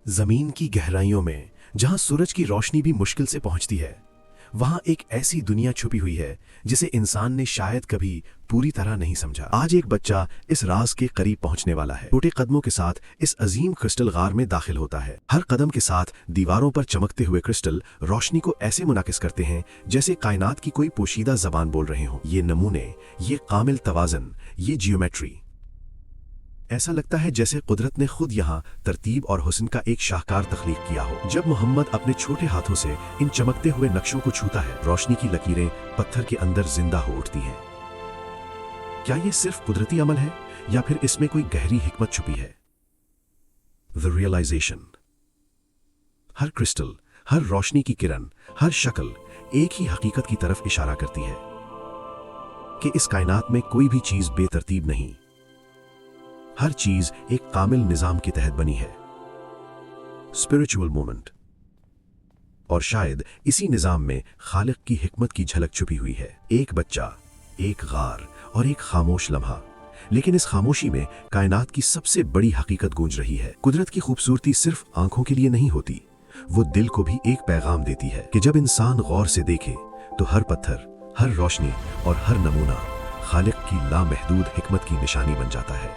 जमीन की गहराइयों में जहां सूरज की रोशनी भी मुश्किल से पहुंचती है, वहां एक ऐसी दुनिया छुपी हुई है जिसे इंसान ने शायद कभी पूरी तरह नहीं समझा। आज एक बच्चा इस राज के करीब पहुंचने वाला है। छोटे कदमों के साथ इस अजीम क्रिस्टल गार में दाखिल होता है। हर कदम के साथ दीवारों पर चमकते हुए क्रिस्टल रोशनी को ऐसे मुनाकिस करते हैं जैसे कायनात की कोई पोशीदा जबान बोल रहे हों। ये नमूने, ये कामिल तवाज़न, ये जियोमेट्री, ऐसा लगता है जैसे कुदरत ने खुद यहाँ तरतीब और हुस्न का एक शाहकार तख्लीक किया हो। जब मोहम्मद अपने छोटे हाथों से इन चमकते हुए नक्शों को छूता है, रोशनी की लकीरें पत्थर के अंदर जिंदा हो उठती हैं। क्या ये सिर्फ कुदरती अमल है या फिर इसमें कोई गहरी हिकमत छुपी है? The realisation. हर क्रिस्टल, हर रोशनी की किरण, हर शक्ल एक ही हकीकत की तरफ इशारा करती है कि इस कायनात में कोई भी चीज बेतरतीब नहीं। हर चीज एक कामिल निजाम के तहत बनी है। Spiritual moment. और शायद इसी निजाम में खालिक की हिकमत की झलक छुपी हुई है। एक बच्चा, एक गार और एक खामोश लम्हा, लेकिन इस खामोशी में कायनात की सबसे बड़ी हकीकत गूंज रही है। कुदरत की खूबसूरती सिर्फ आंखों के लिए नहीं होती, वो दिल को भी एक पैगाम देती है कि जब इंसान गौर से देखे तो हर पत्थर, हर रोशनी और हर नमूना खालिक की लामहदूद हिकमत की निशानी बन जाता है।